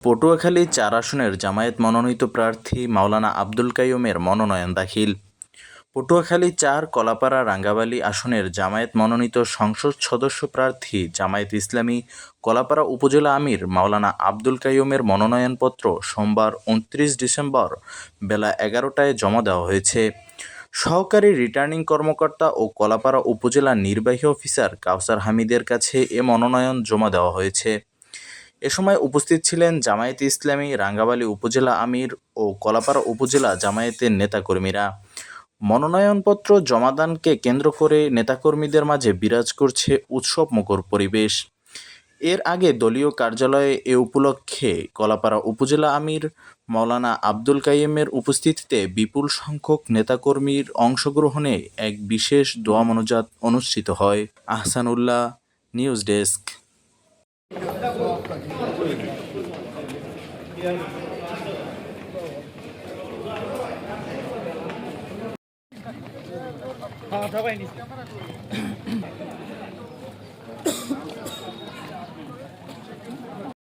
পটুয়াখালী ৪ আসনের জামায়াত মনোনীত প্রার্থী মাওলানা আবদুল কাইয়ুমের মনোনয়ন দাখিল। পটুয়াখালী ৪ কলাপাড়া রাঙ্গাবালী আসনের জামায়াত মনোনীত সংসদ সদস্য প্রার্থী জামায়াত ইসলামী কলাপাড়া উপজেলা আমির মাওলানা আবদুল কাইয়ুমের মনোনয়নপত্র সোমবার ২৯ ডিসেম্বর বেলা ১১টায় জমা দেওয়া হয়েছে। সহকারী রিটার্নিং কর্মকর্তা ও কলাপাড়া উপজেলা নির্বাহী অফিসার কাউসার হামিদের কাছে এ মনোনয়ন জমা দেওয়া হয়েছে। এ সময় উপস্থিত ছিলেন জামায়াতে ইসলামী রাঙ্গাবালী উপজেলা আমির ও কলাপাড়া উপজেলা জামায়াতের নেতাকর্মীরা। মনোনয়নপত্র জমাদানকে কেন্দ্র করে নেতাকর্মীদের মাঝে বিরাজ করছে উৎসবমুখর পরিবেশ। এর আগে দলীয় কার্যালয়ে এ উপলক্ষে কলাপাড়া উপজেলা আমির মাওলানা আবদুল কাইয়ুমের উপস্থিতিতে বিপুল সংখ্যক নেতাকর্মীর অংশগ্রহণে এক বিশেষ দোয়া মোনাজাত অনুষ্ঠিত হয়। Ahsanullah, news desk. हाँ,